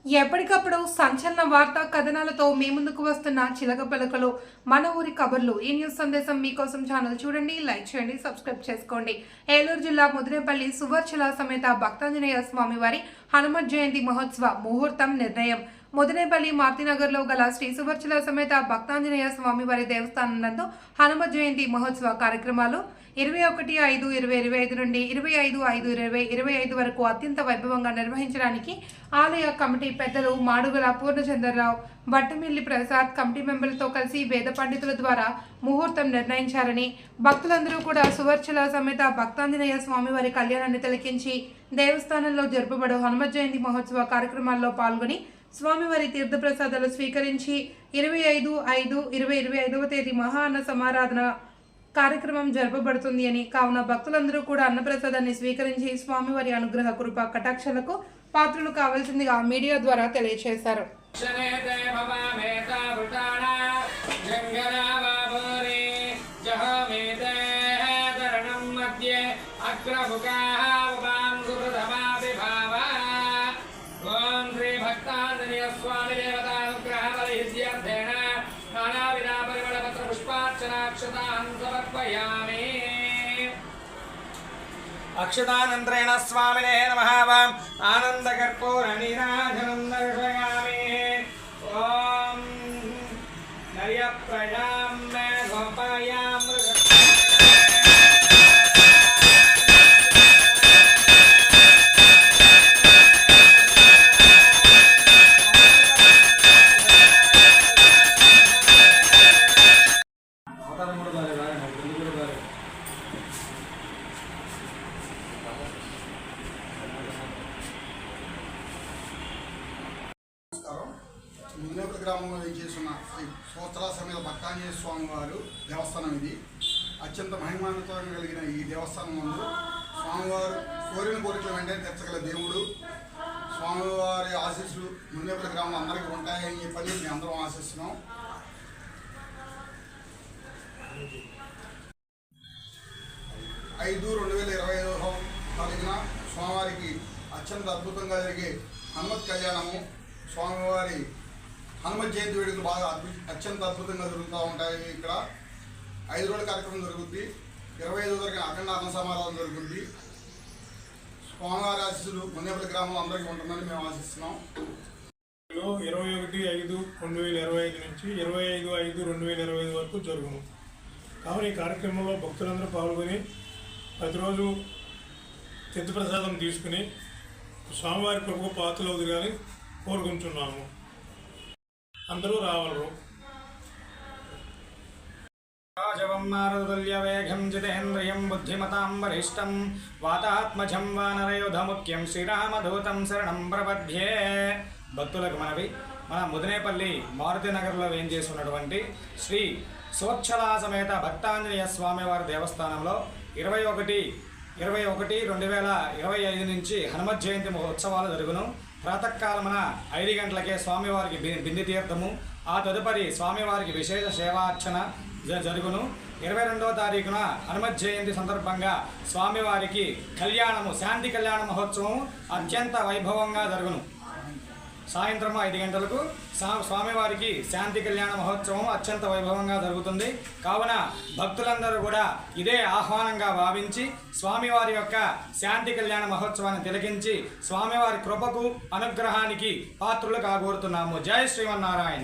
ఎప్పటికప్పుడు సంచలన వార్తా కథనాలతో మీ ముందుకు వస్తున్న చిలక పలకలు మన ఊరి కబుర్లు. ఈ న్యూస్ సందేశం మీకోసం ఛానల్ చూడండి, లైక్ చేయండి, సబ్స్క్రైబ్ చేసుకోండి. ఏలూరు జిల్లా ముదినేపల్లి సువర్చల సమేత భక్తాంజనేయ స్వామి వారి హనుమత్ జయంతి మహోత్సవ ముహూర్తం నిర్ణయం. ముదినేపల్లి మార్తినగర్లో గల శ్రీ సువర్చల సమేత భక్తాంజనేయ స్వామి వారి దేవస్థానం నందు హనుమత్ జయంతి మహోత్సవ కార్యక్రమాలు 21/5/2025 నుండి 25/5/2025 వరకు అత్యంత వైభవంగా నిర్వహించడానికి ఆలయ కమిటీ పెద్దలు మాడుగుల పూర్ణచంద్రరావు, బట్టమిల్లి ప్రసాద్ కమిటీ మెంబర్లతో కలిసి వేద పండితుల ద్వారా ముహూర్తం నిర్ణయించారని, భక్తులందరూ కూడా సువర్చల సమేత భక్తాంజనేయ స్వామి వారి కళ్యాణాన్ని తిలకించి దేవస్థానంలో జరుపబడు హనుమత్ జయంతి మహోత్సవ కార్యక్రమాల్లో పాల్గొని స్వామివారి తీర్థప్రసాదాలు స్వీకరించి 25/5/2025 తేదీ మహా అన్న సమారాధన కార్యక్రమం జరపబడుతుంది అని, కావున భక్తులందరూ కూడా అన్నప్రసాదాన్ని స్వీకరించి స్వామివారి అనుగ్రహ కృప కటాక్షలకు పాత్రలు కావాల్సిందిగా మీడియా ద్వారా తెలియజేశారు. अक्षतानंतरेण स्वामिने नमः। आनंदकर्पूर नीराजनं दर्शयामि। ओम नर्यप्रजां मे गोपायां ముదినేపల్లి గ్రామంలో వేయించేస్తున్న శ్రీ సువర్చల సమేత భక్తాంజనేయ స్వామి వారు దేవస్థానం ఇది. అత్యంత మహిమాన్వితంగా కలిగిన ఈ దేవస్థానం నందు స్వామివారు కోరిన కోరికలు వెంటనే తెచ్చగల దేవుడు. స్వామివారి ఆశీస్సులు ముదినేపల్లి గ్రామంలో అందరికీ ఉంటాయని చెప్పని మేము అందరం ఆశిస్తున్నాం. 5/2025 తారీఖున స్వామివారికి అత్యంత అద్భుతంగా జరిగే హనుమత్ కళ్యాణము, స్వామివారి హనుమత్ జయంతి వేడుకలు బాగా అత్యంత అద్భుతంగా జరుగుతూ ఉంటాయి. ఇక్కడ 5 రోజుల కార్యక్రమం జరుగుతుంది. 25 వరకు అఖండ అన్న సమారాధన జరుగుతుంది. స్వామివారి ఆశీస్సులు ముదినేపల్లి గ్రామంలో అందరికీ ఉంటుందని మేము ఆశిస్తున్నాం. 21/5/2025 నుంచి 25/5/2025 వరకు జరుగును. కావున ఈ కార్యక్రమంలో భక్తులందరూ పాల్గొని ప్రతిరోజు తీర్థప్రసాదం తీసుకుని స్వామివారి కృపకు పాత్రలవుదుగాని కోరుకుంటున్నాము. అందరూ రావాలరు. రాజవమ్మారుతుల్యవేగం జితేంద్రియం బుద్ధిమతాం వరిష్టం వాతాత్మజం వానరయోధముఖ్యం శ్రీరామదూతం శరణం ప్రపద్యే. భక్తులకు మనవి, మన ముదినేపల్లి మారుతినగర్లో వేంచేసి ఉన్నటువంటి శ్రీ సువర్చల సమేత భక్తాంజనేయ స్వామివారి దేవస్థానంలో 21/21/2025 నుంచి హనుమత్ జయంతి మహోత్సవాలు జరుగును. ప్రాతకాలమున 5 గంటలకే స్వామివారికి బింది తీర్థము, ఆ తదుపరి స్వామివారికి విశేష సేవార్చన జరుగును. 22వ తారీఖున హనుమత్ జయంతి సందర్భంగా స్వామివారికి కళ్యాణము, శాంతి కళ్యాణ మహోత్సవం అత్యంత వైభవంగా జరుగును. సాయంత్రం 5 గంటలకు స్వామివారికి శాంతి కళ్యాణ మహోత్సవం అత్యంత వైభవంగా జరుగుతుంది. కావున భక్తులందరూ కూడా ఇదే ఆహ్వానంగా భావించి స్వామివారి యొక్క శాంతి కళ్యాణ మహోత్సవాన్ని తిలకించి స్వామివారి కృపకు అనుగ్రహానికి పాత్రులు కాగోరుతున్నాము. జై శ్రీమన్నారాయణ.